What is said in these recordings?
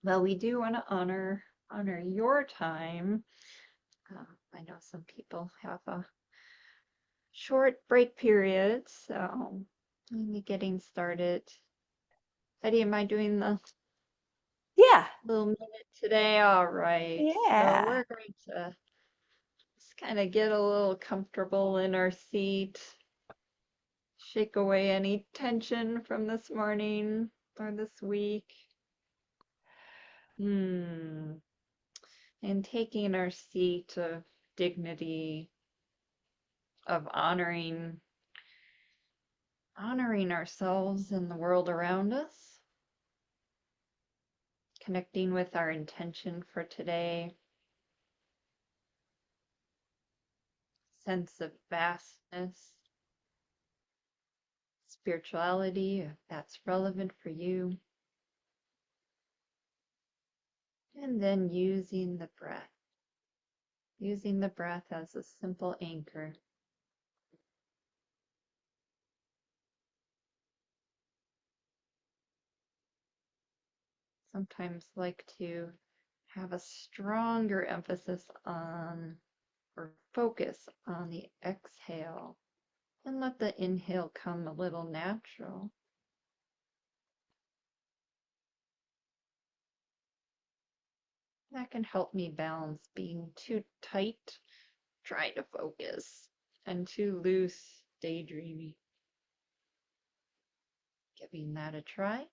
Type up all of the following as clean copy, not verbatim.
Well, we do want to honor your time. I know some people have a short break period, so maybe getting started. Eddie, am I doing the Yeah. little minute today? All right. So Yeah. we're going to just kind of get a little comfortable in our seat, shake away any tension from this morning or this week. Hmm. And taking our seat of dignity, of honoring ourselves and the world around us, connecting with our intention for today, sense of vastness, spirituality, if that's relevant for you, and then using the breath as a simple anchor. Sometimes like to have a stronger emphasis on or focus on the exhale and let the inhale come a little natural. That can help me balance being too tight, trying to focus, and too loose, daydreaming. Giving that a try.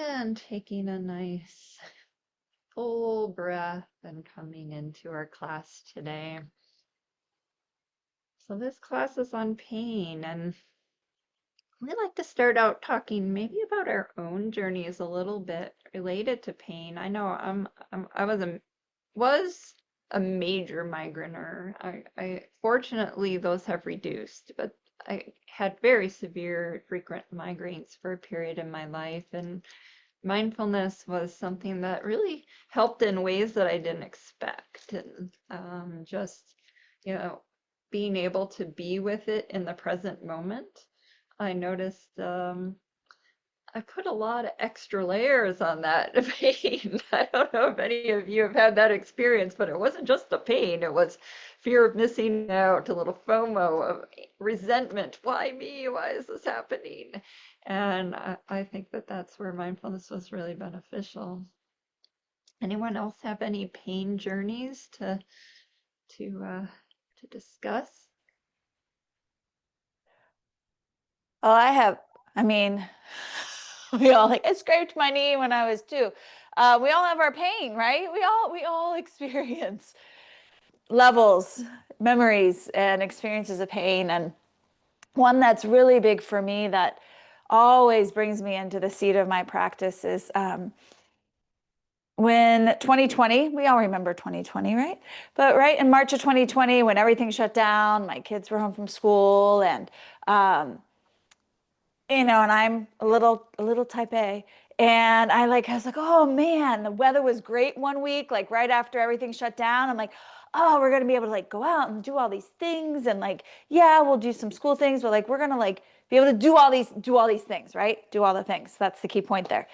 And taking a nice full breath and coming into our class today. So this class is on pain, and we like to start out talking maybe about our own journeys a little bit related to pain. I know I was a major migrainer. I fortunately those have reduced, but I had very severe frequent migraines for a period in my life, and mindfulness was something that really helped in ways that I didn't expect. And just, you know, being able to be with it in the present moment. I noticed I put a lot of extra layers on that pain. I don't know if any of you have had that experience, but it wasn't just the pain, it was fear of missing out, a little FOMO of resentment. Why me? Why is this happening? And I think that that's where mindfulness was really beneficial. Anyone else have any pain journeys to discuss? Oh, I mean, we all like, I scraped my knee when I was two. We all have our pain, right? We all experience levels, memories, and experiences of pain. And one that's really big for me that always brings me into the seat of my practice is when 2020, we all remember 2020, right? But right in March of 2020, when everything shut down, my kids were home from school, and um, and I'm a little type A. And I was like, oh man, the weather was great one week, like right after everything shut down. I'm like, oh, we're gonna be able to like go out and do all these things. And like, yeah, we'll do some school things, but like we're gonna like be able to do all these things, right? Do all the things. That's the key point there.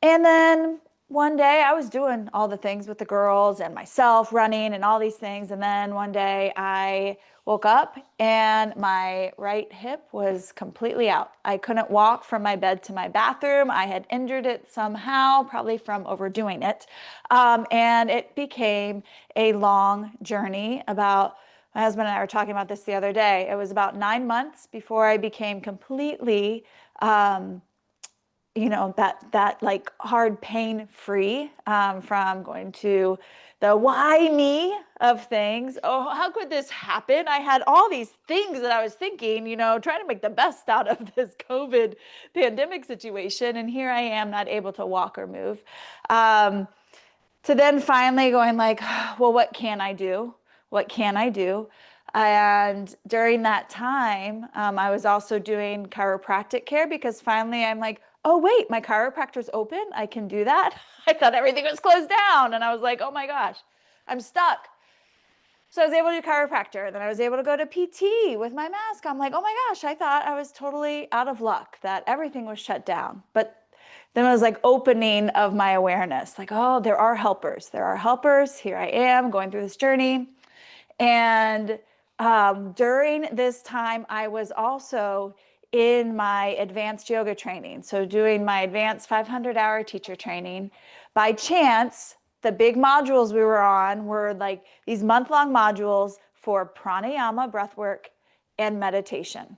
And then one day I was doing all the things with the girls and myself running and all these things. And then one day I woke up and my right hip was completely out. I couldn't walk from my bed to my bathroom. I had injured it somehow, probably from overdoing it. And it became a long journey. About My husband and I were talking about this the other day. It was about 9 months before I became completely that like hard pain free from going to the why me of things. Oh, how could this happen? I had all these things that I was thinking, trying to make the best out of this COVID pandemic situation. And here I am not able to walk or move. Um, to then finally going like, well, what can I do? What can I do? And during that time, I was also doing chiropractic care because finally I'm like, oh, wait, my chiropractor's open. I can do that. I thought everything was closed down. And I was like, oh my gosh, I'm stuck. So I was able to do chiropractor. Then I was able to go to PT with my mask. I'm like, oh my gosh, I thought I was totally out of luck, that everything was shut down. But then it was like opening of my awareness, like, oh, there are helpers. There are helpers. Here I am going through this journey. And during this time, I was also in my advanced yoga training. So, doing my advanced 500-hour teacher training. By chance, the big modules we were on were like these month-long modules for pranayama, breath work, and meditation.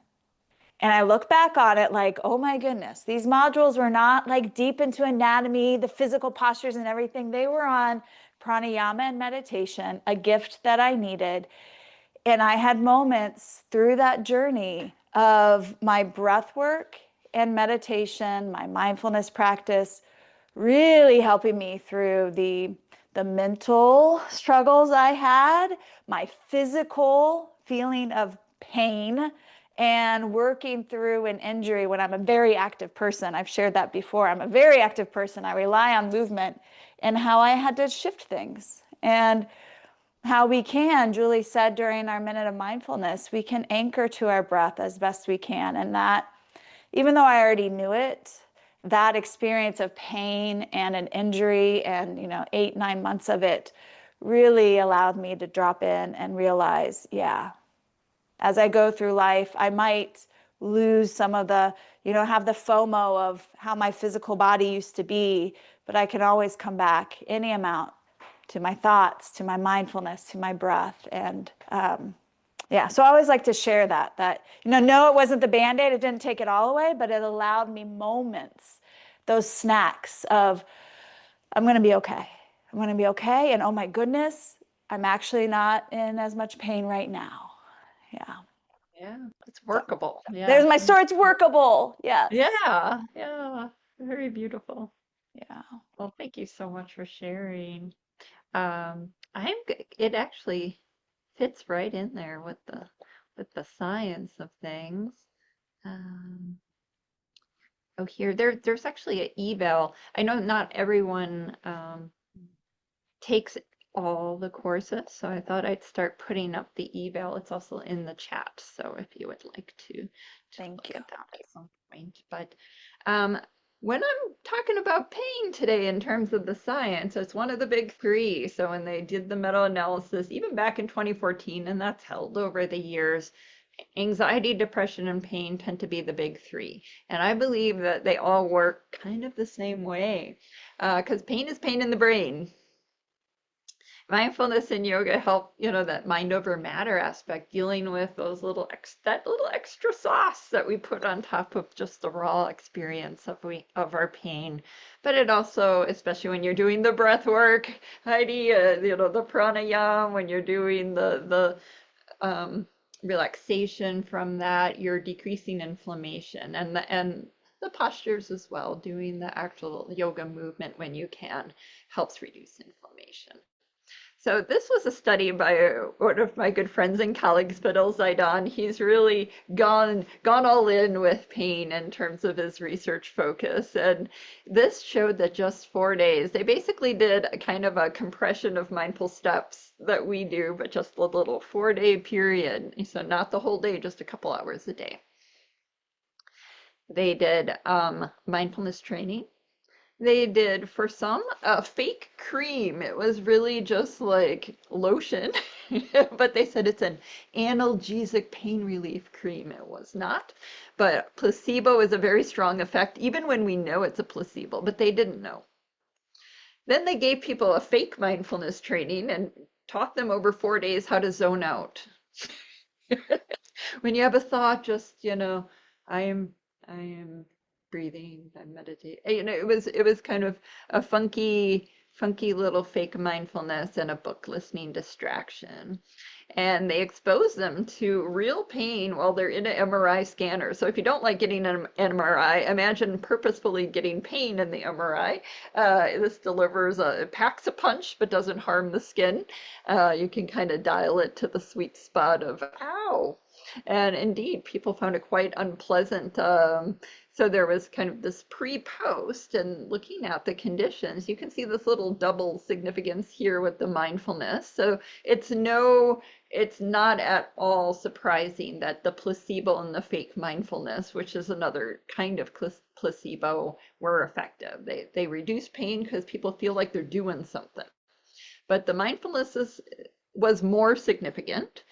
And I look back on it like, oh my goodness, these modules were not like deep into anatomy, the physical postures and everything. They were on pranayama and meditation, a gift that I needed. And I had moments through that journey of my breath work and meditation, my mindfulness practice, really helping me through the mental struggles I had, my physical feeling of pain, and working through an injury when I'm a very active person. I've shared that before. I'm a very active person. I rely on movement, and how I had to shift things. And how we can, Julie said during our minute of mindfulness, we can anchor to our breath as best we can. And that, even though I already knew it, that experience of pain and an injury and, 8, 9 months of it really allowed me to drop in and realize, yeah, as I go through life, I might lose some of the, have the FOMO of how my physical body used to be, but I can always come back any amount to my thoughts, to my mindfulness, to my breath. And yeah, so I always like to share that, no, it wasn't the Band-Aid. It didn't take it all away, but it allowed me moments, those snacks of, I'm going to be okay. I'm going to be okay. And oh my goodness, I'm actually not in as much pain right now. Yeah. Yeah, it's So workable. Yeah. there's my story. It's workable. Yes. Yeah, yeah. Very beautiful. Yeah. Well, thank you so much for sharing. It actually fits right in there with the science of things. Um, oh, there's actually an eval. I know not everyone takes all the courses, so I thought I'd start putting up the eval. It's also in the chat, so if you would like to Thank look you. at that at some point. But um, when I'm talking about pain today in terms of the science, it's one of the big three. So when they did the meta-analysis, even back in 2014, and that's held over the years, anxiety, depression, and pain tend to be the big three. And I believe that they all work kind of the same way because pain is pain in the brain. Mindfulness and yoga help, that mind over matter aspect, dealing with that little extra sauce that we put on top of just the raw experience of our pain. But it also, especially when you're doing the breath work, Heidi, the pranayama, when you're doing the relaxation from that, you're decreasing inflammation and the postures as well, doing the actual yoga movement when you can helps reduce inflammation. So this was a study by one of my good friends and colleagues, Fadil Zaidan. He's really gone all in with pain in terms of his research focus. And this showed that just 4 days, they basically did a kind of a compression of mindful steps that we do, but just a little 4 day period. So not the whole day, just a couple hours a day. They did mindfulness training. They did, for some, a fake cream. It was really just like lotion, but they said it's an analgesic pain relief cream. It was not. But placebo is a very strong effect, even when we know it's a placebo, but they didn't know. Then they gave people a fake mindfulness training and taught them over 4 days how to zone out. When you have a thought, just, I am breathing, I'm meditating. It was kind of a funky funky little fake mindfulness and a book listening distraction. And they expose them to real pain while they're in an MRI scanner. So if you don't like getting an MRI, imagine purposefully getting pain in the MRI. This delivers it packs a punch but doesn't harm the skin. You can kind of dial it to the sweet spot of ow. And indeed, people found it quite unpleasant. So there was kind of this pre-post and looking at the conditions. You can see this little double significance here with the mindfulness. So it's not at all surprising that the placebo and the fake mindfulness, which is another kind of placebo, were effective. They reduce pain because people feel like they're doing something. But the was more significant,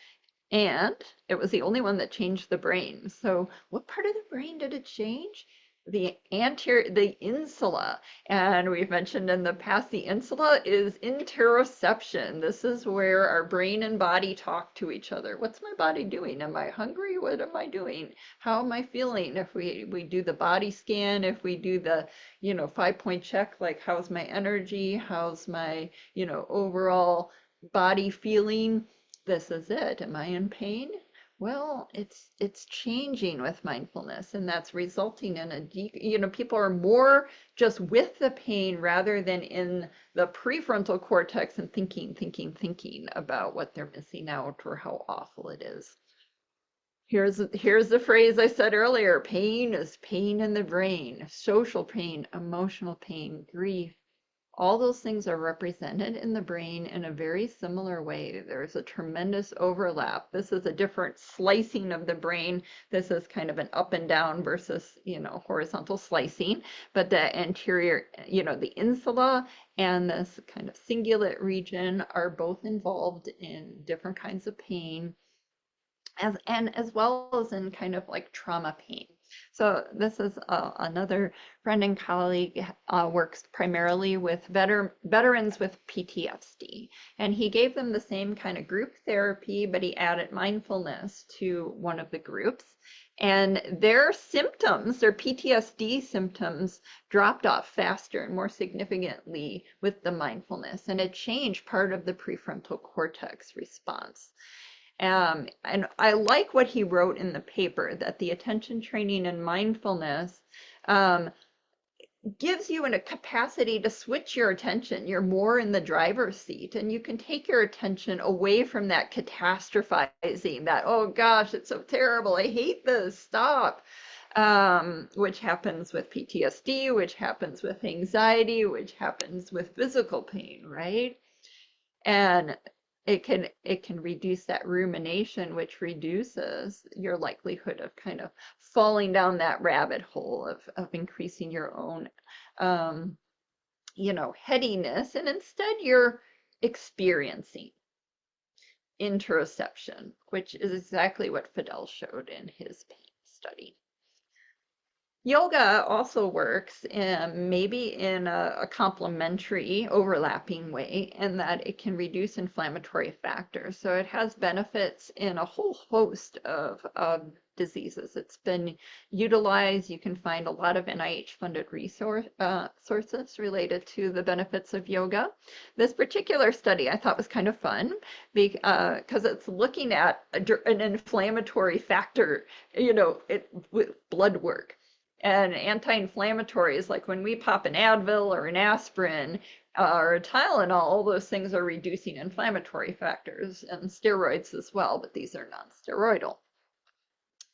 and it was the only one that changed the brain. So what part of the brain did it change? The insula. And we've mentioned in the past, the insula is interoception. This is where our brain and body talk to each other. What's my body doing? Am I hungry? What am I doing? How am I feeling? If we do the body scan, if we do the, 5-point check, like how's my energy? How's my, overall body feeling? This is it. Am I in pain? Well, it's changing with mindfulness, and that's resulting in people are more just with the pain rather than in the prefrontal cortex and thinking about what they're missing out or how awful it is. Here's the phrase I said earlier. Pain is pain in the brain, social pain, emotional pain, grief, all those things are represented in the brain in a very similar way. There's a tremendous overlap. This is a different slicing of the brain. This is kind of an up and down versus, horizontal slicing. But the anterior, the insula and this kind of cingulate region are both involved in different kinds of pain as well as in kind of like trauma pain. So this is another friend and colleague works primarily with veterans with PTSD, and he gave them the same kind of group therapy, but he added mindfulness to one of the groups, and their symptoms, their PTSD symptoms, dropped off faster and more significantly with the mindfulness, and it changed part of the prefrontal cortex response. And I like what he wrote in the paper that the attention training and mindfulness um, gives you a capacity to switch your attention. You're more in the driver's seat, and you can take your attention away from that catastrophizing, that, oh gosh, it's so terrible, I hate this, stop. Which happens with PTSD, which happens with anxiety, which happens with physical pain, right? And it can reduce that rumination, which reduces your likelihood of kind of falling down that rabbit hole of increasing your own headiness, and instead you're experiencing interoception, which is exactly what Fidel showed in his pain study. Yoga also works maybe in a complementary, overlapping way, in that it can reduce inflammatory factors. So it has benefits in a whole host of diseases. It's been utilized. You can find a lot of NIH-funded sources related to the benefits of yoga. This particular study I thought was kind of fun because it's looking at an inflammatory factor, with blood work. And anti-inflammatories, like when we pop an Advil or an aspirin or a Tylenol, all those things are reducing inflammatory factors, and steroids as well, but these are non-steroidal.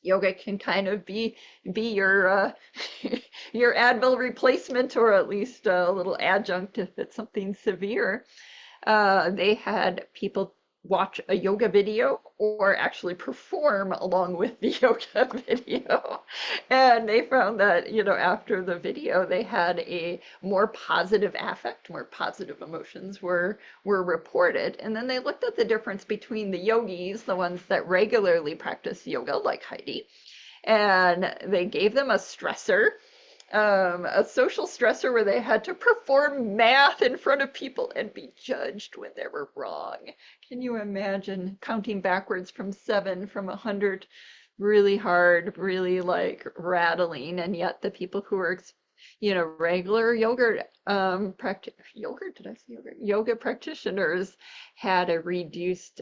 Yoga can kind of be your your Advil replacement, or at least a little adjunct if it's something severe. They had people watch a yoga video or actually perform along with the yoga video. And they found that, after the video, they had a more positive affect, more positive emotions were reported. And then they looked at the difference between the yogis, the ones that regularly practice yoga, like Heidi, and they gave them a stressor, a social stressor where they had to perform math in front of people and be judged when they were wrong. Can you imagine counting backwards from 7 from 100? Really hard, really like rattling, and yet the people who were regular yogurt, did I say yogurt? Yoga practitioners had a reduced,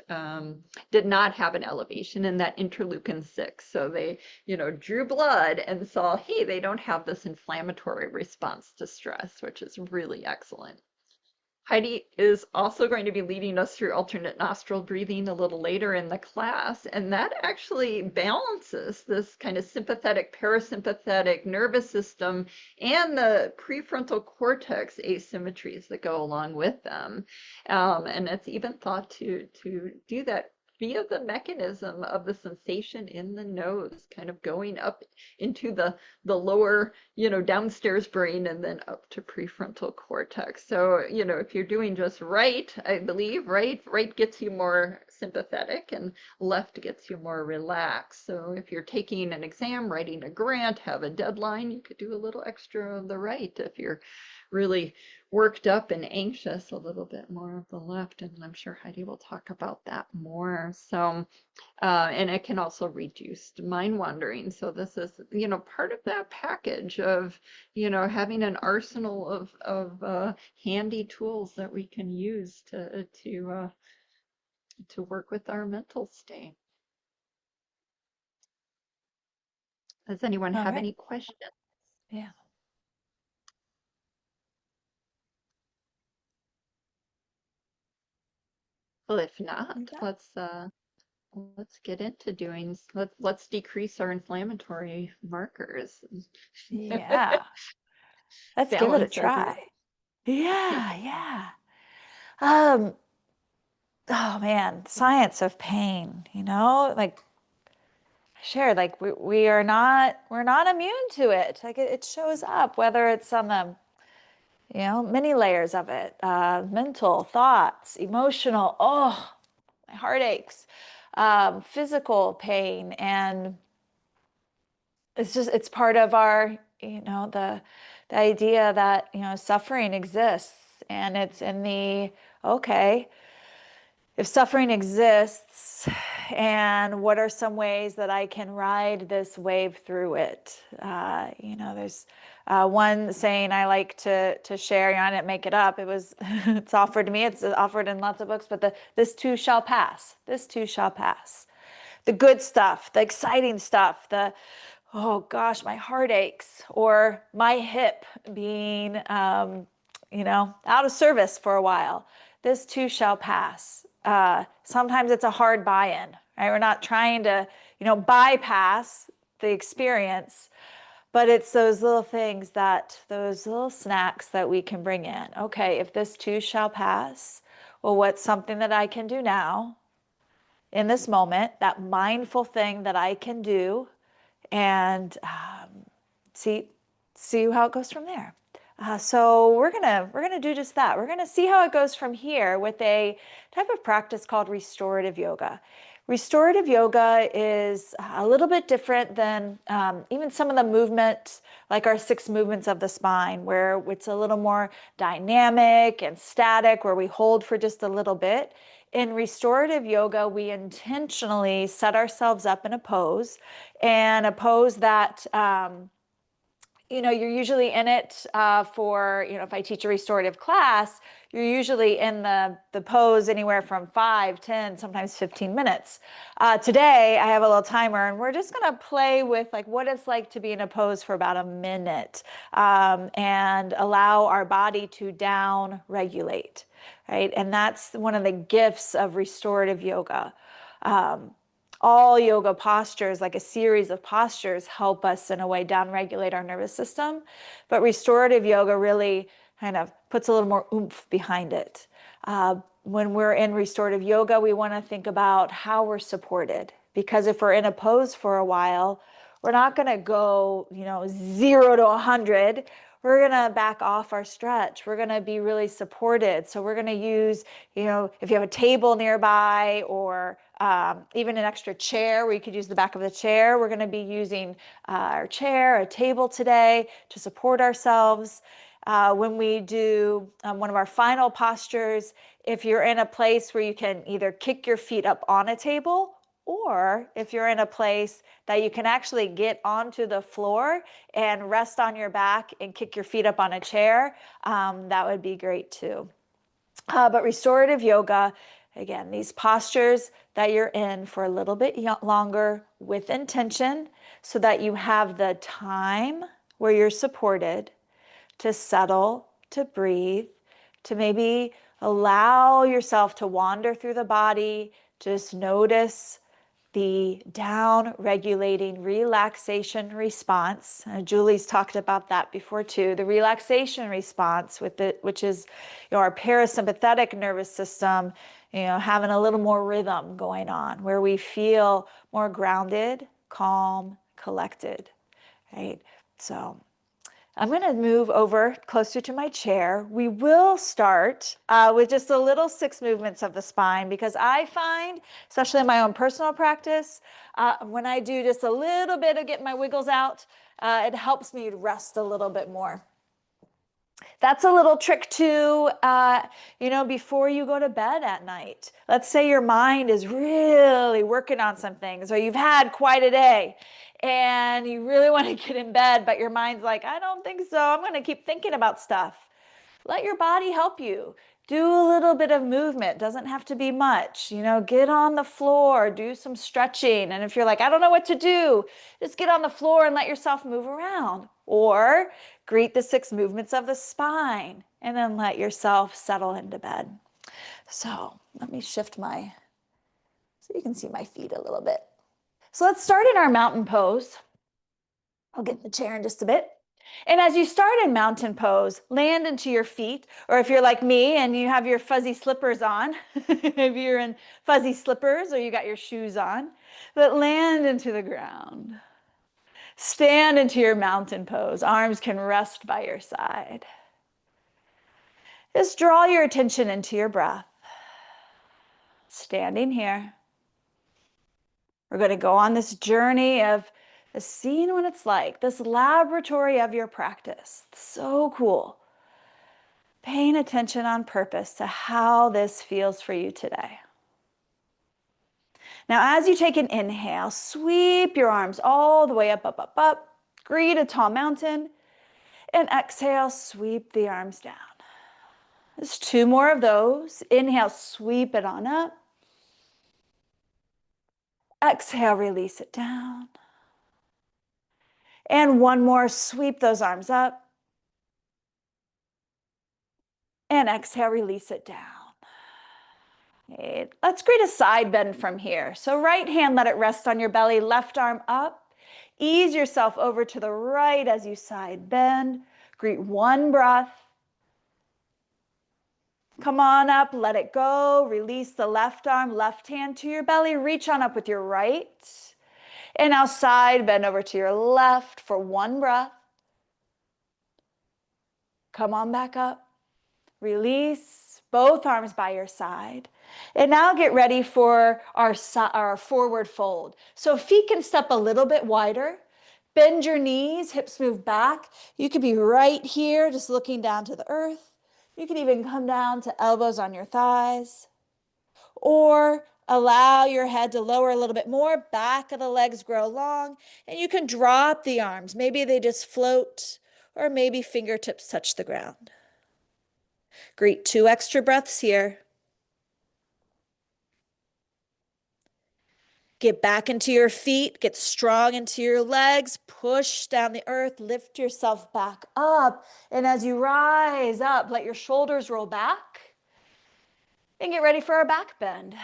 did not have an elevation in that interleukin 6. So they, drew blood and saw, hey, they don't have this inflammatory response to stress, which is really excellent. Heidi is also going to be leading us through alternate nostril breathing a little later in the class, and that actually balances this kind of sympathetic, parasympathetic nervous system and the prefrontal cortex asymmetries that go along with them. And it's even thought to do that via the mechanism of the sensation in the nose, kind of going up into the lower, downstairs brain and then up to prefrontal cortex. So, if you're doing just right, I believe, right gets you more sympathetic and left gets you more relaxed. So if you're taking an exam, writing a grant, have a deadline, you could do a little extra of the right. If you're really worked up and anxious, a little bit more of the left. And I'm sure Heidi will talk about that more. So, and it can also reduce mind wandering. So this is, part of that package of, having an arsenal of handy tools that we can use to work with our mental state. Does anyone All have right. any questions? Yeah. Well, if not, You got- let's get into doing, let's decrease our inflammatory markers and Yeah. Let's give it a balance our breathing. try. Yeah, yeah. Um, oh man, science of pain, like I shared, like we're not immune to it. Like it shows up, whether it's on the, many layers of it, mental, thoughts, emotional, oh, my heart aches, physical pain, and it's part of our, the idea that, suffering exists, and it's in the, okay, if suffering exists, and what are some ways that I can ride this wave through it? There's one saying I like to share. I didn't make it up. It was it's offered to me. It's offered in lots of books. But this too shall pass. This too shall pass. The good stuff, the exciting stuff, the oh gosh, my heart aches, or my hip being, out of service for a while. This too shall pass. Sometimes it's a hard buy-in, right? We're not trying to, bypass the experience, but it's those little things those little snacks that we can bring in. Okay, if this too shall pass, well, what's something that I can do now in this moment, that mindful thing that I can do, and see see how it goes from there. So we're gonna do just that. We're gonna see how it goes from here with a type of practice called restorative yoga. Restorative yoga is a little bit different than even some of the movement, like our 6 movements of the spine, where it's a little more dynamic and static, where we hold for just a little bit. In restorative yoga, we intentionally set ourselves up in a pose, and a pose that you're usually in it for, if I teach a restorative class, you're usually in the pose anywhere from 5, 10, sometimes 15 minutes. Today, I have a little timer, and we're just going to play with like what it's like to be in a pose for about a minute, and allow our body to down regulate, right? And that's one of the gifts of restorative yoga. Um, all yoga postures, like a series of postures, help us in a way down regulate our nervous system. But restorative yoga really kind of puts a little more oomph behind it. When we're in restorative yoga, we want to think about how we're supported. Because if we're in a pose for a while, we're not going to go, 0 to 100. We're going to back off our stretch. We're going to be really supported. So we're going to use, if you have a table nearby, or even an extra chair where you could use the back of the chair, we're going to be using our chair, a table today to support ourselves. When we do one of our final postures, if you're in a place where you can either kick your feet up on a table Or if you're in a place that you can actually get onto the floor and rest on your back and kick your feet up on a chair, that would be great too. But restorative yoga, again, these postures that you're in for a little bit longer with intention so that you have the time where you're supported to settle, to breathe, to maybe allow yourself to wander through the body, just notice the down regulating relaxation response. Julie's talked about that before too. The relaxation response with it, which is our parasympathetic nervous system, having a little more rhythm going on where we feel more grounded, calm, collected, right? So I'm going to move over closer to my chair. We will start with just a little 6 movements of the spine because I find, especially in my own personal practice, when I do just a little bit of getting my wiggles out, it helps me rest a little bit more. That's a little trick too, before you go to bed at night. Let's say your mind is really working on some things, or you've had quite a day and you really want to get in bed, but your mind's like, I don't think so. I'm going to keep thinking about stuff. Let your body help you. Do a little bit of movement. Doesn't have to be much. Get on the floor, do some stretching. And if you're like, I don't know what to do, just get on the floor and let yourself move around. Or greet the 6 movements of the spine and then let yourself settle into bed. So let me shift so you can see my feet a little bit. So let's start in our mountain pose. I'll get in the chair in just a bit. And as you start in mountain pose, land into your feet, or if you're like me and you have your fuzzy slippers on, maybe you're in fuzzy slippers or you got your shoes on, but land into the ground. Stand into your mountain pose. Arms can rest by your side. Just draw your attention into your breath. Standing here. We're going to go on this journey of seeing what it's like, this laboratory of your practice. So cool. Paying attention on purpose to how this feels for you today. Now, as you take an inhale, sweep your arms all the way up, up, up, up. Greet a tall mountain. And exhale, sweep the arms down. There's 2 more of those. Inhale, sweep it on up. Exhale, release it down. And 1 more, sweep those arms up. And exhale, release it down. Okay. Let's create a side bend from here. So right hand, let it rest on your belly, left arm up. Ease yourself over to the right as you side bend. Greet 1 breath. Come on up, let it go. Release the left arm, left hand to your belly. Reach on up with your right. And now side bend over to your left for 1 breath. Come on back up. Release both arms by your side. And now get ready for our forward fold. So feet can step a little bit wider. Bend your knees, hips move back. You could be right here, just looking down to the earth. You could even come down to elbows on your thighs. Or allow your head to lower a little bit more. Back of the legs grow long. And you can drop the arms. Maybe they just float, or maybe fingertips touch the ground. Great, 2 extra breaths here. Get back into your feet, get strong into your legs, push down the earth, lift yourself back up. And as you rise up, let your shoulders roll back and get ready for our back bend.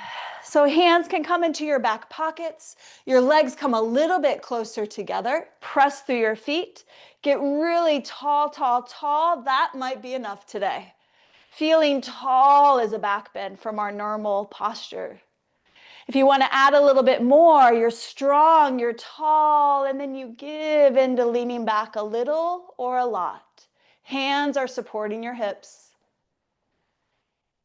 So hands can come into your back pockets. Your legs come a little bit closer together. Press through your feet. Get really tall, tall, tall. That might be enough today. Feeling tall is a back bend from our normal posture. If you want to add a little bit more, you're strong, you're tall, and then you give into leaning back a little or a lot. Hands are supporting your hips.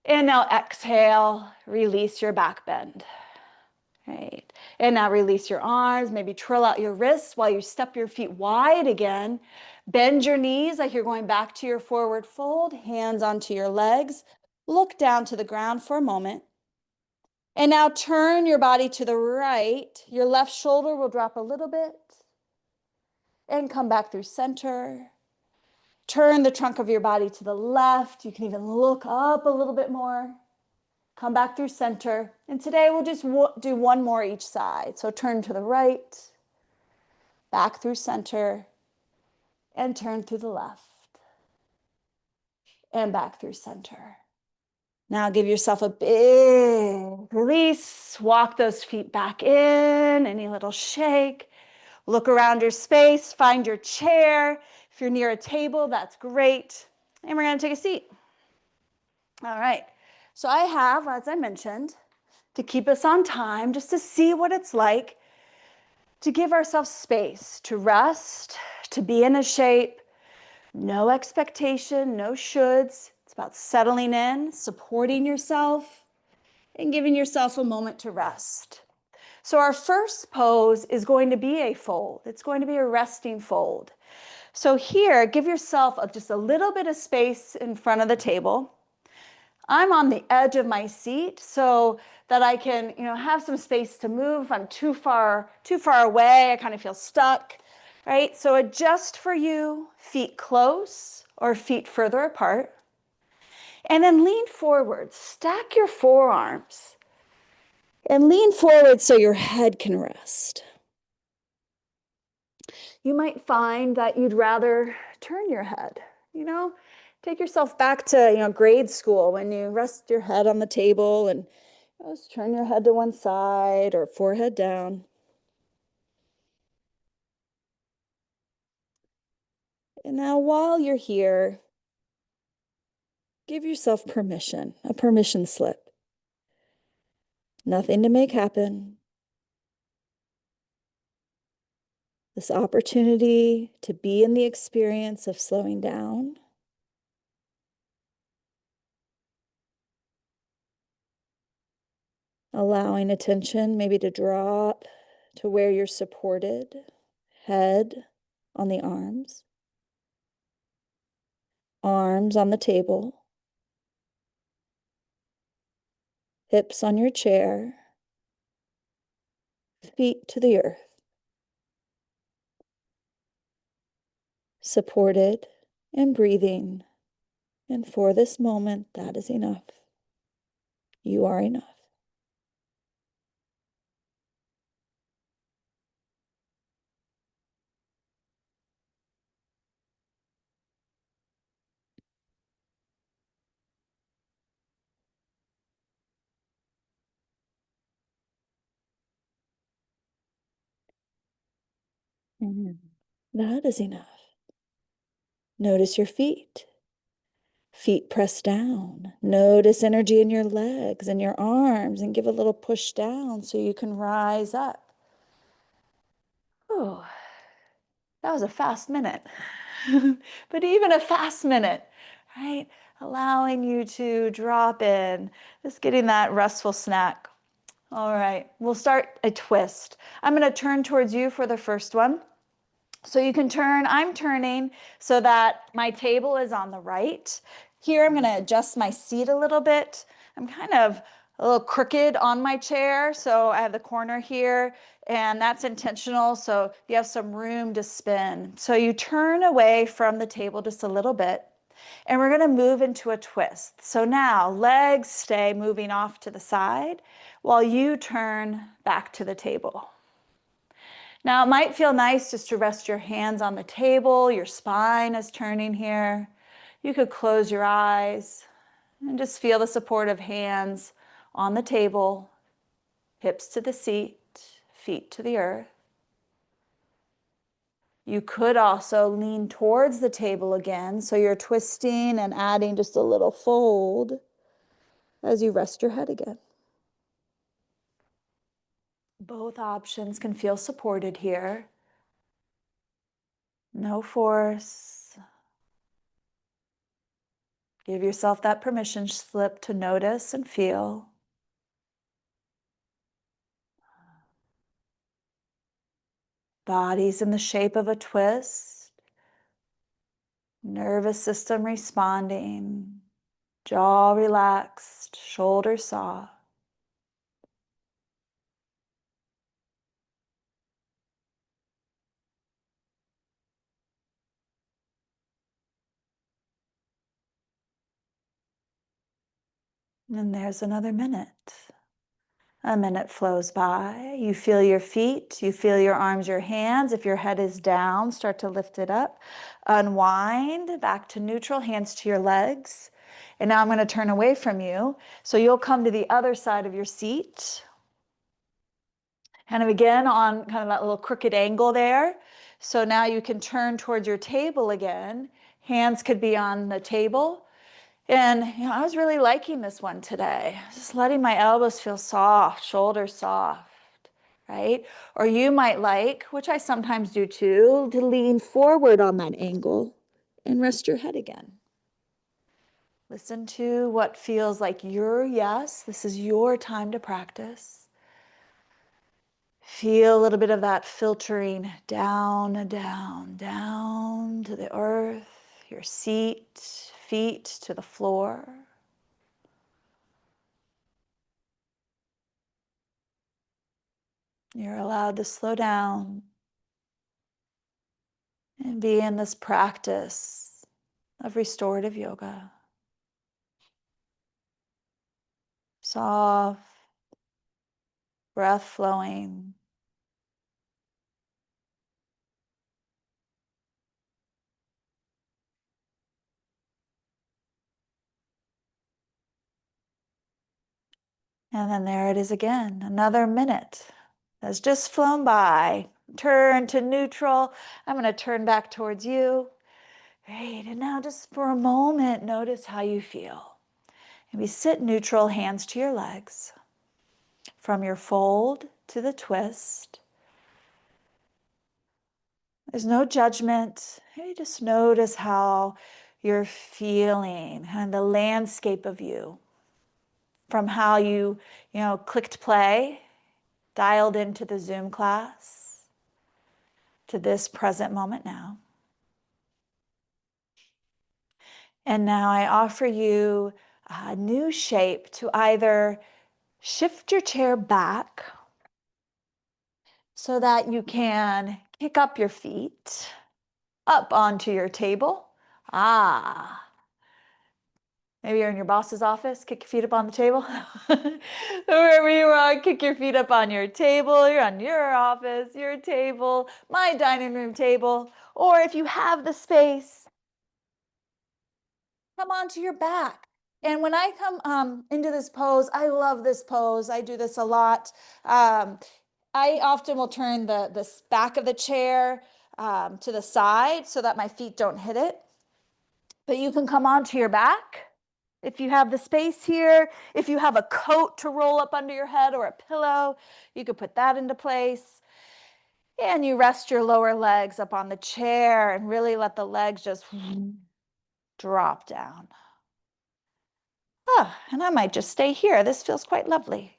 And now exhale, release your back bend. Right. And now release your arms, maybe trill out your wrists while you step your feet wide again. Bend your knees like you're going back to your forward fold, hands onto your legs. Look down to the ground for a moment. And now turn your body to the right. Your left shoulder will drop a little bit and come back through center. Turn the trunk of your body to the left. You can even look up a little bit more. Come back through center. And today we'll just do one more each side. So turn to the right, back through center, and turn to the left, and back through center. Now give yourself a big release. Walk those feet back in, any little shake. Look around your space, find your chair. If you're near a table, that's great. And we're going to take a seat. All right. So I have, as I mentioned, to keep us on time, just to see what it's like to give ourselves space to rest, to be in a shape. No expectation, no shoulds. It's about settling in, supporting yourself, and giving yourself a moment to rest. So our first pose is going to be a fold. It's going to be a resting fold. So here, give yourself just a little bit of space in front of the table. I'm on the edge of my seat so that I can, have some space to move. If I'm too far away, I kind of feel stuck, right? So adjust for you, feet close or feet further apart. And then lean forward, stack your forearms, and lean forward so your head can rest. You might find that you'd rather turn your head, take yourself back to, grade school when you rest your head on the table and just turn your head to one side or forehead down. And now while you're here, give yourself permission, a permission slip. Nothing to make happen. This opportunity to be in the experience of slowing down. Allowing attention maybe to drop to where you're supported, head on the arms on the table, hips on your chair, feet to the earth, supported and breathing. And for this moment, that is enough. You are enough. That is enough. Notice your feet. Feet press down. Notice energy in your legs and your arms and give a little push down so you can rise up. Oh, that was a fast minute. But even a fast minute, right? Allowing you to drop in, just getting that restful snack. All right, we'll start a twist. I'm going to turn towards you for the first one. So you can turn, I'm turning so that my table is on the right. Here I'm going to adjust my seat a little bit. I'm kind of a little crooked on my chair, so I have the corner here, and that's intentional, so you have some room to spin. So you turn away from the table just a little bit, and we're going to move into a twist. So now legs stay moving off to the side while you turn back to the table. Now, it might feel nice just to rest your hands on the table. Your spine is turning here. You could close your eyes and just feel the support of hands on the table, hips to the seat, feet to the earth. You could also lean towards the table again, so you're twisting and adding just a little fold as you rest your head again. Both options can feel supported here. No force. Give yourself that permission slip to notice and feel. Body's in the shape of a twist. Nervous system responding. Jaw relaxed, shoulders soft. And there's another minute. A minute flows by. You feel your feet, you feel your arms, your hands. If your head is down, start to lift it up. Unwind back to neutral, hands to your legs. And now I'm going to turn away from you. So you'll come to the other side of your seat. Kind of again on kind of that little crooked angle there. So now you can turn towards your table again. Hands could be on the table. And I was really liking this one today. Just letting my elbows feel soft, shoulders soft, right? Or you might like, which I sometimes do too, to lean forward on that angle and rest your head again. Listen to what feels like your yes. This is your time to practice. Feel a little bit of that filtering down, down, down to the earth, your seat, feet to the floor. You're allowed to slow down and be in this practice of restorative yoga. Soft, breath flowing. And then there it is again, another minute has just flown by. Turn to neutral. I'm going to turn back towards you. Great. And now just for a moment, notice how you feel. Maybe sit neutral, hands to your legs. From your fold to the twist. There's no judgment. Maybe just notice how you're feeling, kind of the landscape of you. From how you clicked play, dialed into the Zoom class, to this present moment now. And now I offer you a new shape to either shift your chair back so that you can kick up your feet up onto your table. Maybe you're in your boss's office, kick your feet up on the table. Wherever you are, kick your feet up on your table. You're on your office, your table, my dining room table. Or if you have the space, come onto your back. And when I come into this pose, I love this pose. I do this a lot. I often will turn the back of the chair to the side so that my feet don't hit it. But you can come onto your back if you have the space here. If you have a coat to roll up under your head or a pillow, you could put that into place. And you rest your lower legs up on the chair and really let the legs just drop down. And I might just stay here. This feels quite lovely.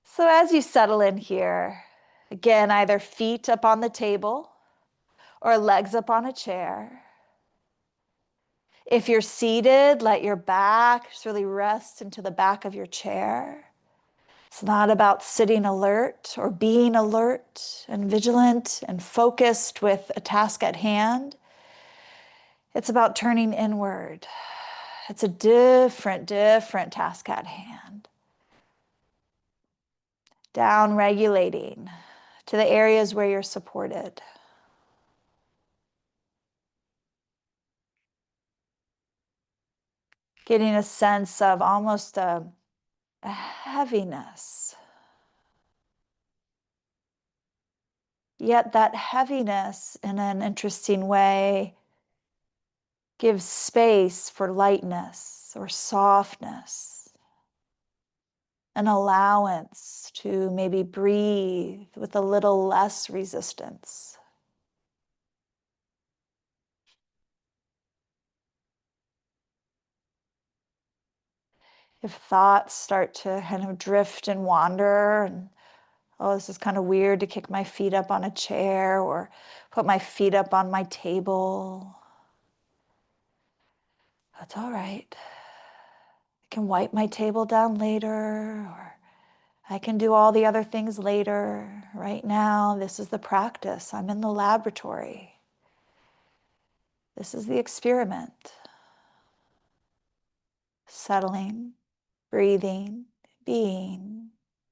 So as you settle in here, again, either feet up on the table or legs up on a chair. If you're seated, let your back just really rest into the back of your chair. It's not about sitting alert or being alert and vigilant and focused with a task at hand. It's about turning inward. It's a different task at hand. Down regulating to the areas where you're supported. Getting a sense of almost a heaviness. Yet that heaviness, in an interesting way, gives space for lightness or softness, an allowance to maybe breathe with a little less resistance. If thoughts start to kind of drift and wander, and oh, this is kind of weird to kick my feet up on a chair or put my feet up on my table, that's all right. I can wipe my table down later, or I can do all the other things later. Right now, this is the practice. I'm in the laboratory. This is the experiment. settling, breathing, being.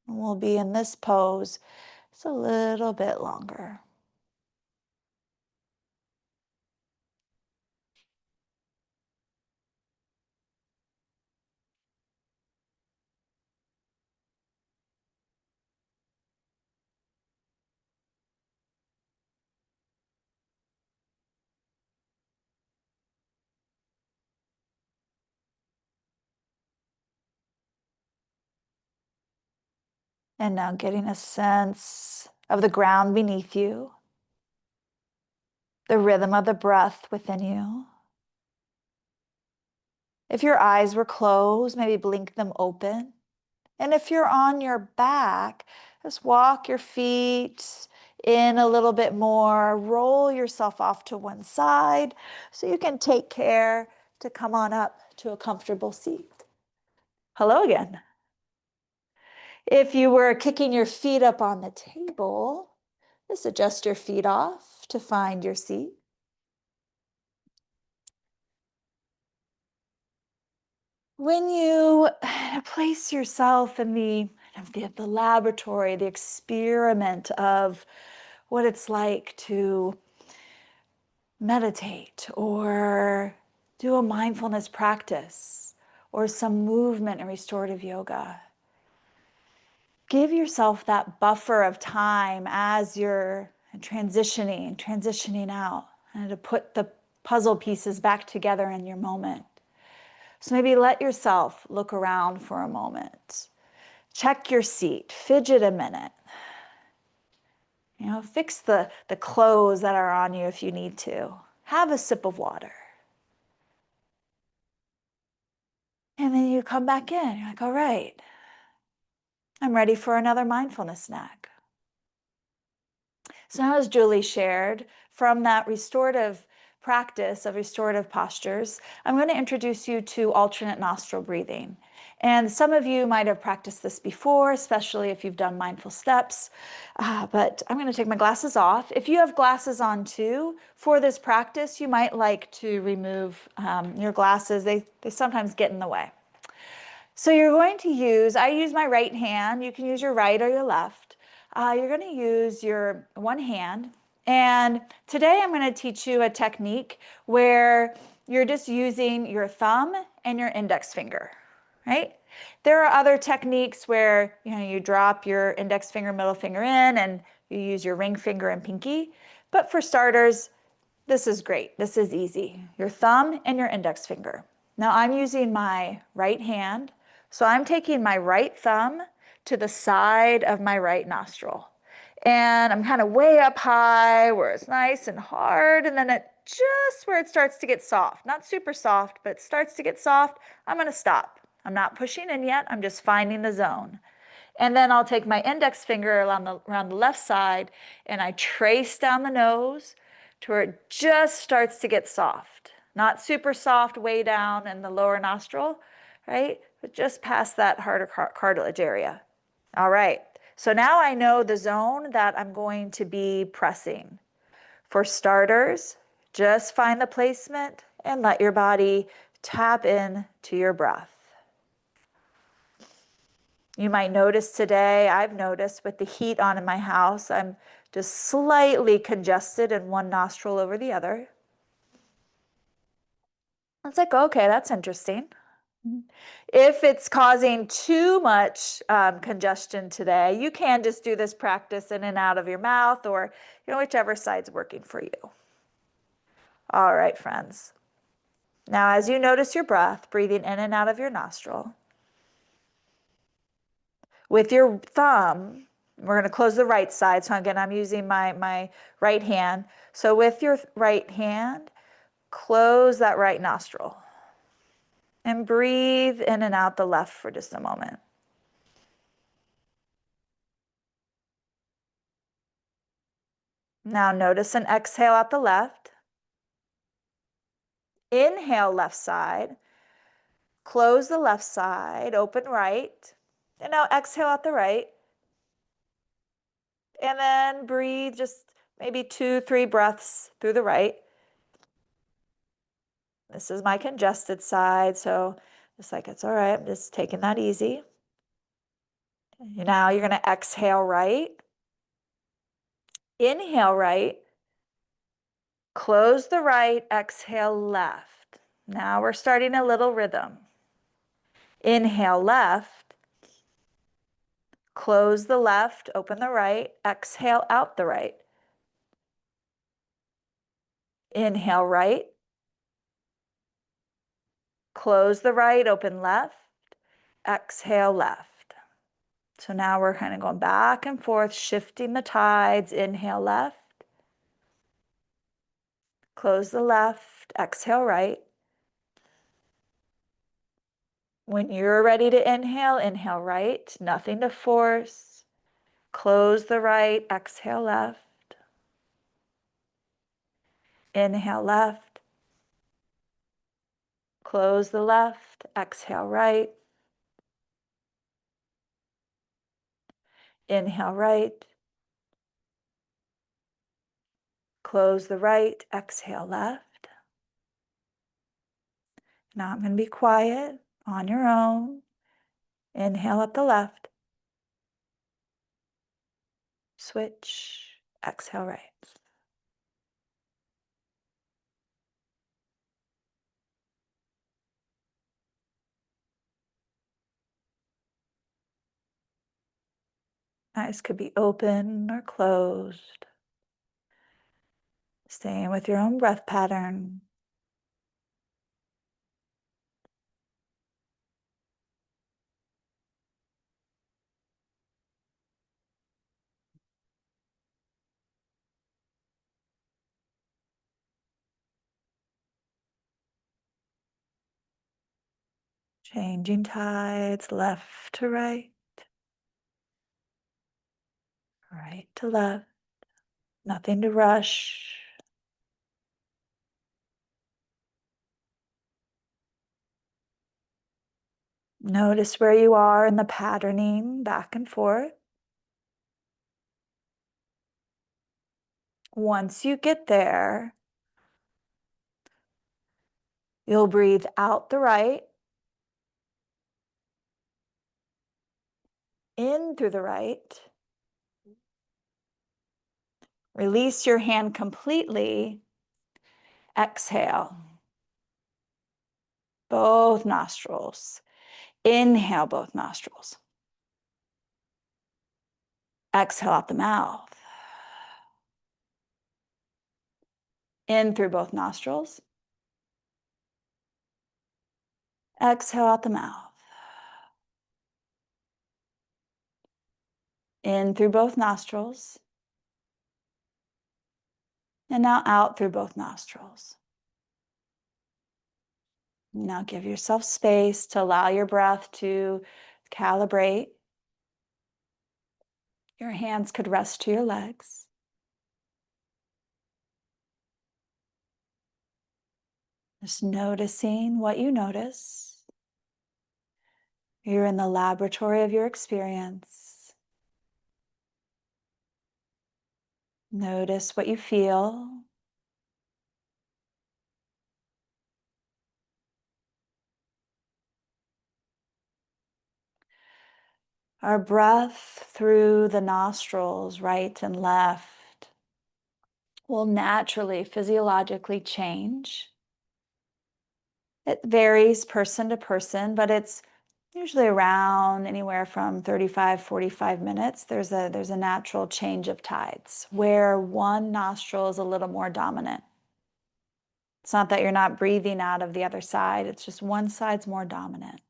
And we'll be in this pose just a little bit longer. And now getting a sense of the ground beneath you, the rhythm of the breath within you. If your eyes were closed, maybe blink them open. And if you're on your back, just walk your feet in a little bit more, roll yourself off to one side so you can take care to come on up to a comfortable seat. Hello again. If you were kicking your feet up on the table, just adjust your feet off to find your seat. When you place yourself in the laboratory, the experiment of what it's like to meditate or do a mindfulness practice or some movement in restorative yoga, give yourself that buffer of time as you're transitioning out, and to put the puzzle pieces back together in your moment. So maybe let yourself look around for a moment. Check your seat, fidget a minute. Fix the clothes that are on you if you need to. Have a sip of water. And then you come back in. You're like, all right, I'm ready for another mindfulness snack. So now, as Julie shared, from that restorative practice of restorative postures, I'm going to introduce you to alternate nostril breathing. And some of you might have practiced this before, especially if you've done mindful steps. But I'm going to take my glasses off. If you have glasses on too, for this practice, you might like to remove your glasses. They sometimes get in the way. So you're going to I use my right hand. You can use your right or your left. You're going to use your one hand. And today I'm going to teach you a technique where you're just using your thumb and your index finger, right? There are other techniques where you drop your index finger, middle finger in, and you use your ring finger and pinky. But for starters, this is great. This is easy. Your thumb and your index finger. Now I'm using my right hand. So I'm taking my right thumb to the side of my right nostril. And I'm kind of way up high where it's nice and hard. And then just where it starts to get soft, not super soft, but it starts to get soft, I'm going to stop. I'm not pushing in yet. I'm just finding the zone. And then I'll take my index finger around the left side and I trace down the nose to where it just starts to get soft. Not super soft way down in the lower nostril, right? But just past that harder cartilage area. All right. So now I know the zone that I'm going to be pressing. For starters, just find the placement and let your body tap in to your breath. You might notice today, I've noticed with the heat on in my house, I'm just slightly congested in one nostril over the other. It's like, okay, that's interesting. If it's causing too much congestion today, you can just do this practice in and out of your mouth, or whichever side's working for you. All right, friends. Now, as you notice your breath, breathing in and out of your nostril, with your thumb, we're going to close the right side. So again, I'm using my right hand. So with your right hand, close that right nostril and breathe in and out the left for just a moment. Now notice an exhale out the left. Inhale left side. Close the left side, open right. And now exhale out the right. And then breathe just maybe 2-3 breaths through the right. This is my congested side, so Just like it's all right. I'm just taking that easy. Now you're going to exhale right. Inhale right. Close the right. Exhale left. Now we're starting a little rhythm. Inhale left. Close the left. Open the right. Exhale out the right. Inhale right. Close the right. Open left. Exhale left. So now we're kind of going back and forth, shifting the tides. Inhale left. Close the left. Exhale right. When you're ready to inhale, inhale right. Nothing to force. Close the right. Exhale left. Inhale left. Close the left. Exhale right. Inhale right. Close the right. Exhale left. Now I'm going to be quiet on your own. Inhale up the left. Switch. Exhale right. Eyes could be open or closed. Staying with your own breath pattern. Changing tides left to right, right to left. Nothing to rush. Notice where you are in the patterning back and forth. Once you get there, you'll breathe out the right, in through the right. Release your hand completely. Exhale. Both nostrils. Inhale both nostrils. Exhale out the mouth. In through both nostrils. Exhale out the mouth. In through both nostrils. And now out through both nostrils. Now give yourself space to allow your breath to calibrate. Your hands could rest to your legs. Just noticing what you notice. You're in the laboratory of your experience. Notice what you feel. Our breath through the nostrils, right and left, will naturally, physiologically change. It varies person to person, but it's usually around anywhere from 35, 45 minutes. There's a natural change of tides where one nostril is a little more dominant. It's not that you're not breathing out of the other side, it's just one side's more dominant.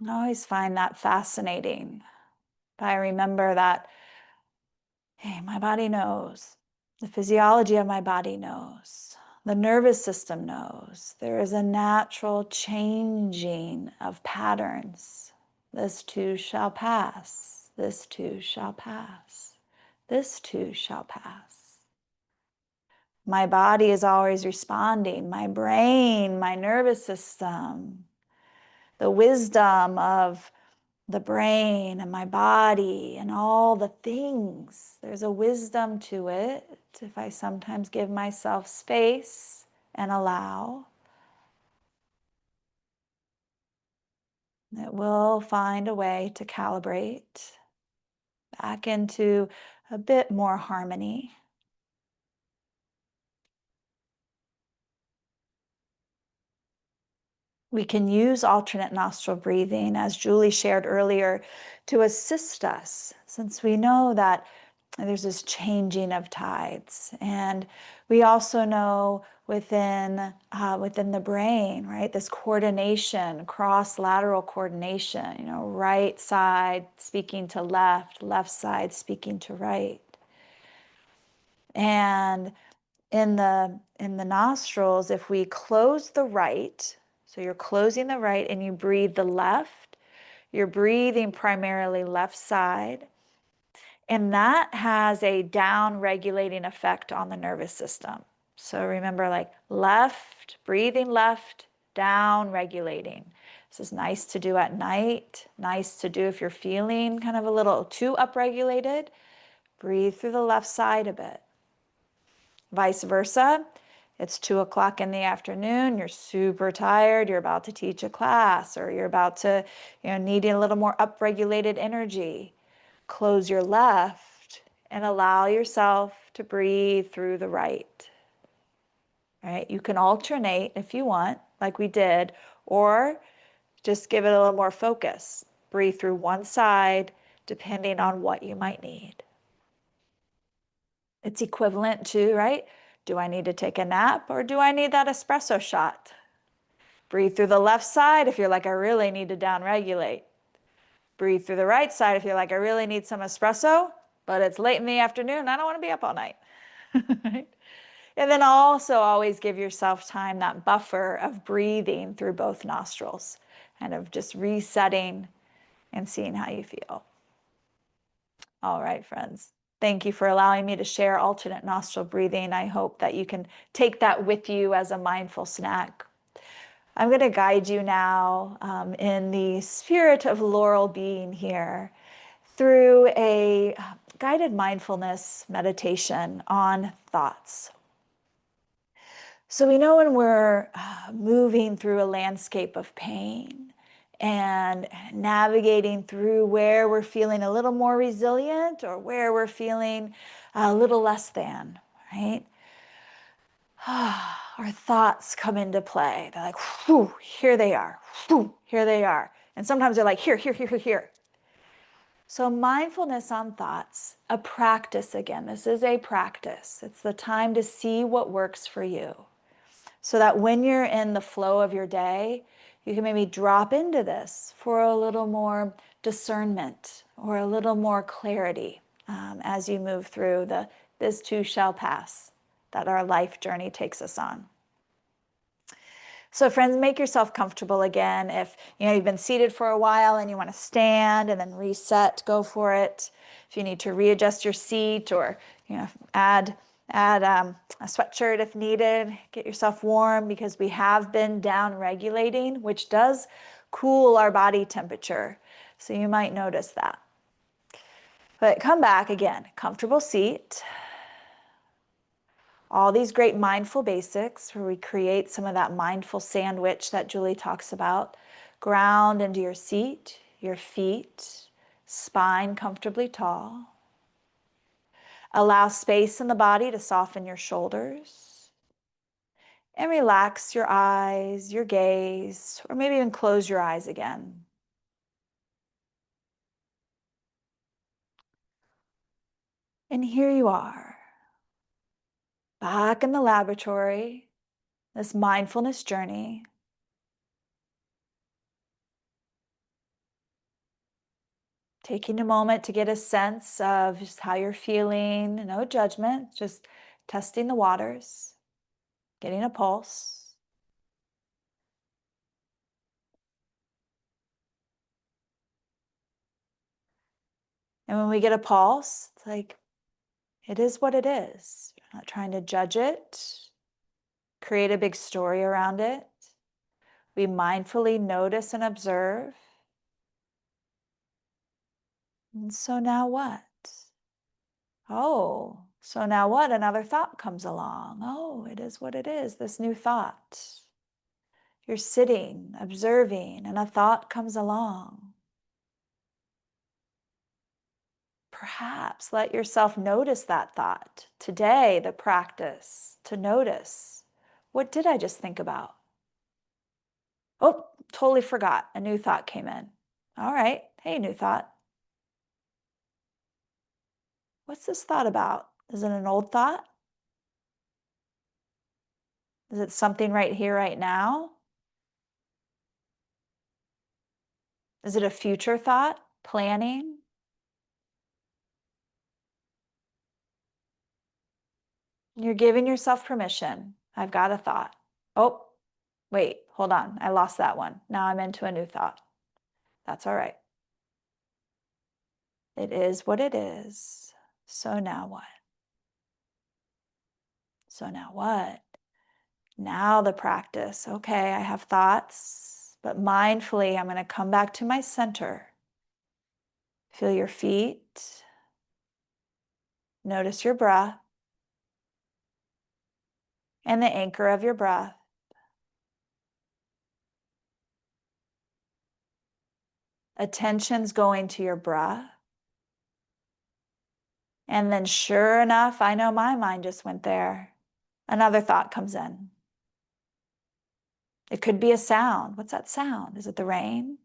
I always find that fascinating. But I remember that, hey, my body knows. The physiology of my body knows. The nervous system knows. There is a natural changing of patterns. This too shall pass. This too shall pass. This too shall pass. My body is always responding. My brain, my nervous system, the wisdom of the brain and my body and all the things. There's a wisdom to it if I sometimes give myself space and allow. It will find a way to calibrate back into a bit more harmony. We can use alternate nostril breathing, as Julie shared earlier, to assist us, since we know that there's this changing of tides. And we also know within the brain, right, this coordination, cross-lateral coordination, right side speaking to left, left side speaking to right. And in the nostrils, if we close the right, so you're closing the right and you breathe the left, you're breathing primarily left side, and that has a down regulating effect on the nervous system. So remember, like left, breathing left, down regulating. This is nice to do at night, nice to do if you're feeling kind of a little too upregulated. Breathe through the left side a bit. Vice versa, it's 2 o'clock in the afternoon, you're super tired, you're about to teach a class, or you're about to, needing a little more upregulated energy. Close your left and allow yourself to breathe through the right. Right? You can alternate if you want, like we did, or just give it a little more focus. Breathe through one side, depending on what you might need. It's equivalent to, right? Do I need to take a nap or do I need that espresso shot? Breathe through the left side if you're like, I really need to downregulate. Breathe through the right side if you're like, I really need some espresso, but it's late in the afternoon. I don't want to be up all night. Right? And then also always give yourself time, that buffer of breathing through both nostrils and of just resetting and seeing how you feel. All right, friends. Thank you for allowing me to share alternate nostril breathing. I hope that you can take that with you as a mindful snack. I'm going to guide you now in the spirit of Laurel being here through a guided mindfulness meditation on thoughts. So we know when we're moving through a landscape of pain and navigating through where we're feeling a little more resilient or where we're feeling a little less than, right? Our thoughts come into play. They're like, whew, here they are. Whew, here they are. And sometimes they're like, here, here, here, here, here. So mindfulness on thoughts, a practice again. This is a practice. It's the time to see what works for you, so that when you're in the flow of your day, you can maybe drop into this for a little more discernment or a little more clarity as you move through this too shall pass that our life journey takes us on. So friends, make yourself comfortable again. If you've been seated for a while and you want to stand and then reset, go for it. If you need to readjust your seat or add a sweatshirt if needed, get yourself warm, because we have been down regulating, which does cool our body temperature. So you might notice that. But come back again, comfortable seat. All these great mindful basics where we create some of that mindful sandwich that Julie talks about. Ground into your seat, your feet, spine comfortably tall. Allow space in the body to soften your shoulders. And relax your eyes, your gaze, or maybe even close your eyes again. And here you are, back in the laboratory, this mindfulness journey. Taking a moment to get a sense of just how you're feeling, no judgment, just testing the waters, getting a pulse. And when we get a pulse, it's like, it is what it is. You're not trying to judge it, create a big story around it. We mindfully notice and observe. And so now what? Oh, So now what? Another thought comes along. Oh, it is what it is, this new thought. You're sitting, observing, and a thought comes along. Perhaps let yourself notice that thought. Today, the practice to notice. What did I just think about? Oh, totally forgot. A new thought came in. All right. Hey, new thought. What's this thought about? Is it an old thought? Is it something right here, right now? Is it a future thought? Planning? You're giving yourself permission. I've got a thought. Oh, wait, hold on. I lost that one. Now I'm into a new thought. That's all right. It is what it is. So now what? So now what? Now the practice. Okay, I have thoughts, but mindfully, I'm going to come back to my center. Feel your feet. Notice your breath and the anchor of your breath. Attention's going to your breath. And then, sure enough, I know my mind just went there. Another thought comes in. It could be a sound. What's that sound? Is it the rain?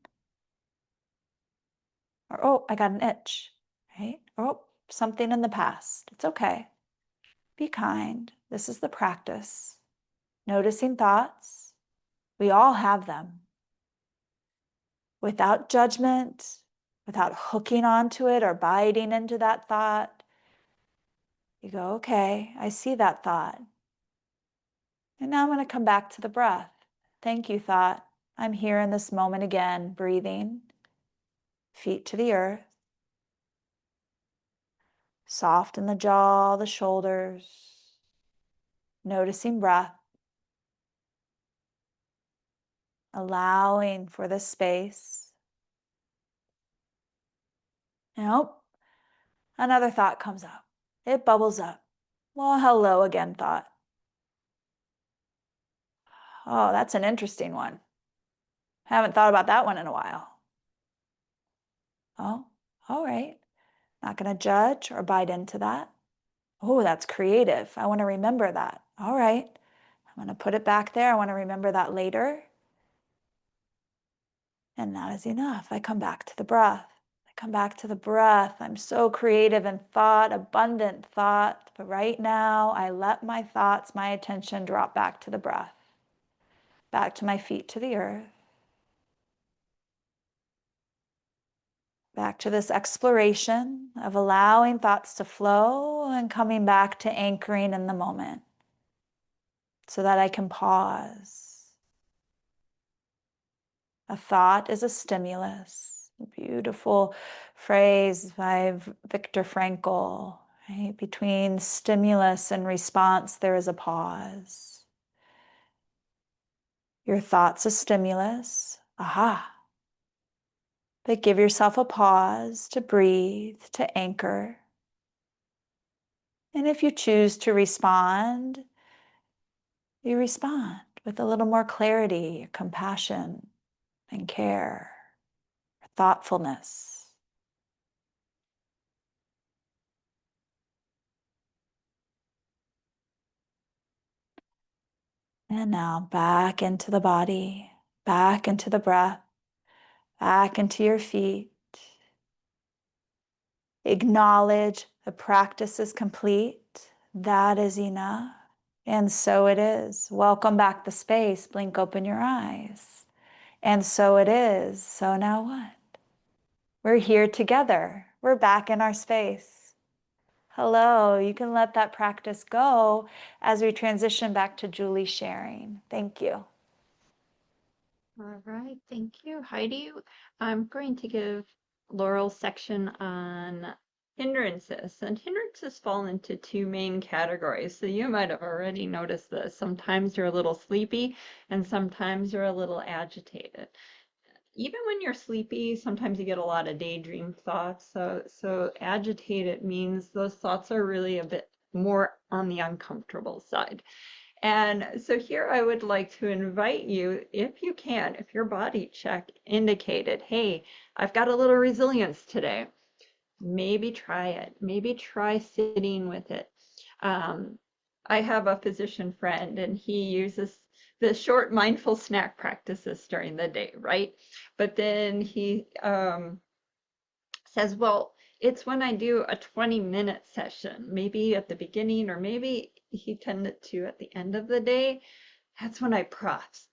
Or, oh, I got an itch, right? Or, oh, something in the past. It's okay. Be kind. This is the practice. Noticing thoughts. We all have them. Without judgment, without hooking onto it or biting into that thought. You go, okay, I see that thought. And now I'm going to come back to the breath. Thank you, thought. I'm here in this moment again, breathing, feet to the earth, soft in the jaw, the shoulders, noticing breath, allowing for this space. Nope. Another thought comes up. It bubbles up. Well, hello again, thought. Oh, that's an interesting one. Haven't thought about that one in a while. Oh, all right. Not going to judge or bite into that. Oh, that's creative. I want to remember that. All right. I'm going to put it back there. I want to remember that later. And that is enough. I come back to the breath. I come back to the breath. I'm so creative in thought, abundant thought. But right now, I let my thoughts, my attention drop back to the breath, back to my feet to the earth, back to this exploration of allowing thoughts to flow and coming back to anchoring in the moment so that I can pause. A thought is a stimulus. A beautiful phrase by Viktor Frankl, right? Between stimulus and response, there is a pause. Your thought's a stimulus. Aha. But give yourself a pause to breathe, to anchor. And if you choose to respond, you respond with a little more clarity, compassion, and care, thoughtfulness. And now back into the body, back into the breath, back into your feet. Acknowledge the practice is complete. That is enough. And so it is. Welcome back the space. Blink open your eyes. And so it is. So now what? We're here together. We're back in our space. Hello. You can let that practice go as we transition back to Julie sharing. Thank you. All right, thank you, Heidi. I'm going to give Laurel's section on hindrances, and hindrances fall into two main categories. So you might have already noticed this. Sometimes you're a little sleepy, and sometimes you're a little agitated. Even when you're sleepy, sometimes you get a lot of daydream thoughts. So agitated means those thoughts are really a bit more on the uncomfortable side. And so here I would like to invite you, if you can, if your body check indicated, hey, I've got a little resilience today, maybe try it. Maybe try sitting with it. Um, I have a physician friend, and he uses the short mindful snack practices during the day, right? But then he says, well, it's when I do a 20-minute session, maybe at the beginning, or maybe he tended to at the end of the day. That's when I process.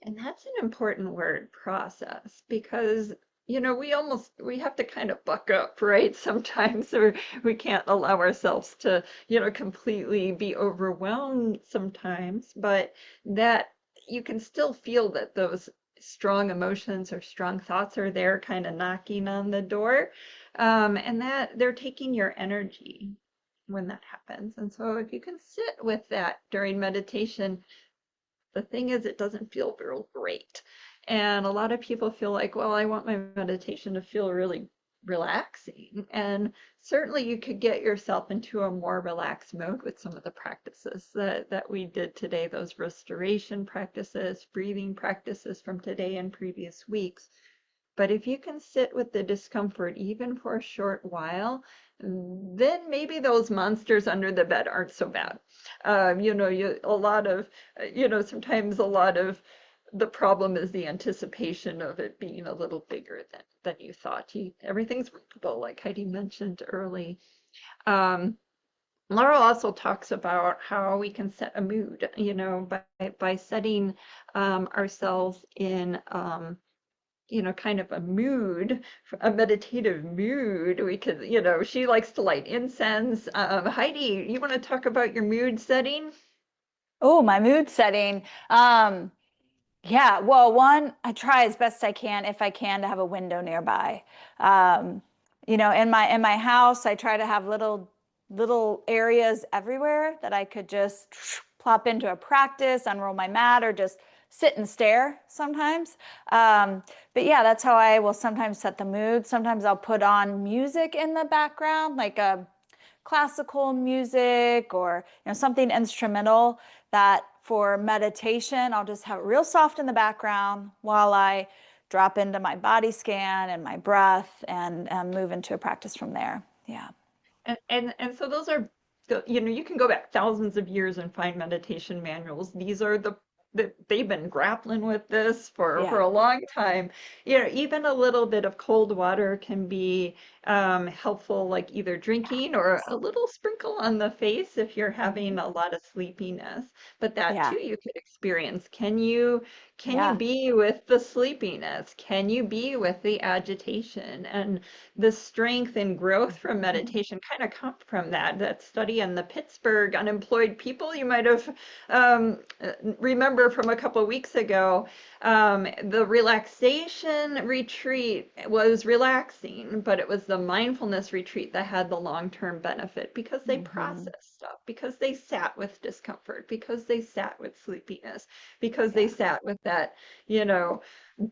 And that's an important word, process, because we have to kind of buck up, right? Sometimes, or we can't allow ourselves to, completely be overwhelmed sometimes, but that you can still feel that those strong emotions or strong thoughts are there kind of knocking on the door, and that they're taking your energy when that happens. And so if you can sit with that during meditation, the thing is, it doesn't feel real great. And a lot of people feel like, well, I want my meditation to feel really relaxing. And certainly you could get yourself into a more relaxed mode with some of the practices that we did today, those restoration practices, breathing practices from today and previous weeks. But if you can sit with the discomfort even for a short while, then maybe those monsters under the bed aren't so bad. Sometimes a lot of the problem is the anticipation of it being a little bigger than you thought. Everything's workable, like Heidi mentioned early. Um, Laura also talks about how we can set a mood, by setting ourselves in kind of a mood, a meditative mood. We could, she likes to light incense. Heidi, you want to talk about your mood setting? Oh, my mood setting. Yeah, well, one, I try as best I can, if I can, to have a window nearby. Um, in my house, I try to have little areas everywhere that I could just plop into a practice, unroll my mat, or just sit and stare sometimes. But yeah, that's how I will sometimes set the mood. Sometimes I'll put on music in the background, like a classical music or something instrumental that for meditation I'll just have it real soft in the background while I drop into my body scan and my breath and move into a practice from there. Yeah. And so those are you can go back thousands of years and find meditation manuals. These are they've been grappling with this for Yeah. a long time. Even a little bit of cold water can be helpful, like either drinking or a little sprinkle on the face if you're having Mhm. a lot of sleepiness. But that Yeah. too you could experience. Can you Yeah. be with the sleepiness? Can you be with the agitation? And the strength and growth from Mhm. meditation kind of come from that study on the Pittsburgh unemployed people you might have remember from a couple of weeks ago. The relaxation retreat was relaxing, but it was the mindfulness retreat that had the long-term benefit because they Mhm. processed stuff, because they sat with discomfort, because they sat with sleepiness, because they Yeah. sat with that, you know,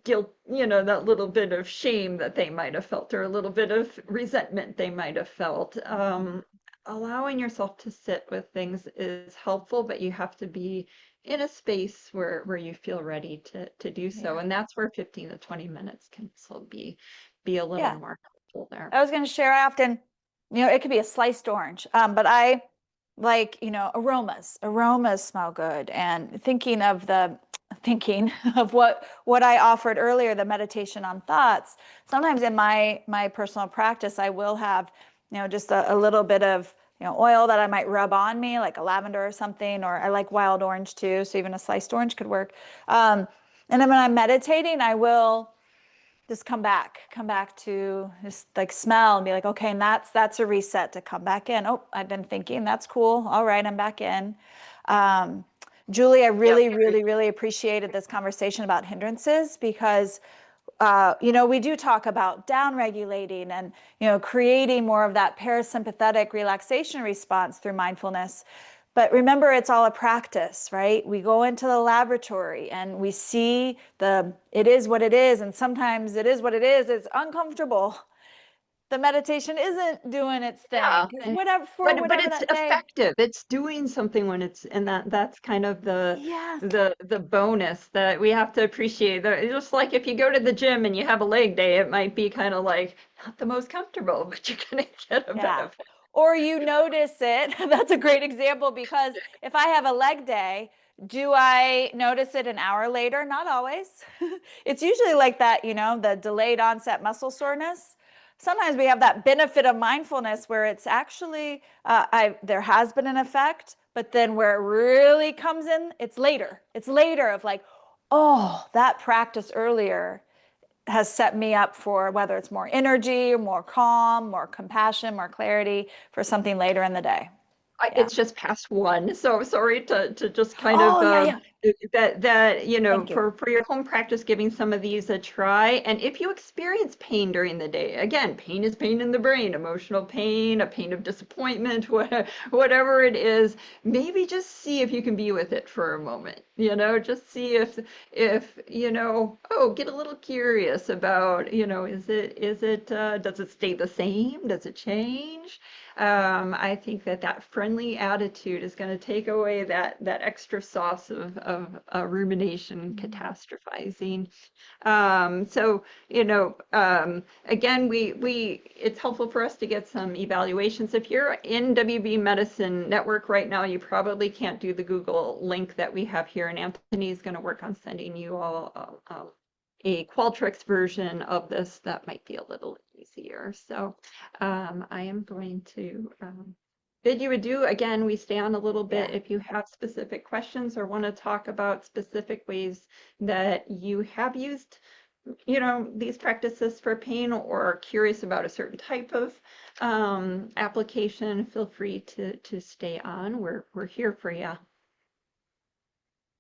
guilt, that little bit of shame that they might have felt, or a little bit of resentment they might have felt. Mhm. Allowing yourself to sit with things is helpful, but you have to be in a space where you feel ready to do so. Yeah. And that's where 15 to 20 minutes can still be a little Yeah. more helpful there. I was going to share, I often, it could be a sliced orange, but I like, aromas. Aromas smell good. And thinking of what I offered earlier, the meditation on thoughts. Sometimes in my personal practice, I will have, just a little bit of, oil that I might rub on me, like a lavender or something, or I like wild orange too. So even a sliced orange could work. And then when I'm meditating, I will just come back to just like smell and be like, okay, and that's a reset to come back in. Oh, I've been thinking, that's cool. All right, I'm back in. Um, Julie, I Yep. really, really, really appreciated this conversation about hindrances because we do talk about down regulating and, creating more of that parasympathetic relaxation response through mindfulness. But remember, it's all a practice, right? We go into the laboratory and we see it is what it is. And sometimes it is what it is. It's uncomfortable. the meditation isn't doing its thing, Yeah, 'cause and whatever for but whatever it's that day. effective. It's doing something when it's and that's kind of Yes. the bonus that we have to appreciate. Just like if you go to the gym and you have a leg day, it might be kind of like not the most comfortable, but you're gonna get a Yeah. benefit. Or you notice it. That's a great example because if I have a leg day, do I notice it an hour later? Not always. It's usually like that, the delayed onset muscle soreness. Sometimes we have that benefit of mindfulness where it's actually, there has been an effect, but then where it really comes in, it's later. It's later of like, oh, that practice earlier has set me up for whether it's more energy, more calm, more compassion, more clarity for something later in the day. Yeah. It's just past one, so sorry to just kind of Oh, yeah, yeah. that Thank you. for your home practice, giving some of these a try. And if you experience pain during the day, again, pain is pain in the brain, emotional pain, a pain of disappointment, whatever it is, maybe just see if you can be with it for a moment. Just see if oh, get a little curious about, does it stay the same? Does it change? I think that friendly attitude is going to take away that extra sauce of rumination, catastrophizing. So, again, it's helpful for us to get some evaluations. If you're in WB Medicine Network right now, you probably can't do the Google link that we have here, and Anthony's going to work on sending you all a Qualtrics version of this that might be a little easier. So I am going to bid you adieu. Again, we stay on a little bit Yeah. if you have specific questions or want to talk about specific ways that you have used, these practices for pain or are curious about a certain type of application. Feel free to stay on. We're here for you.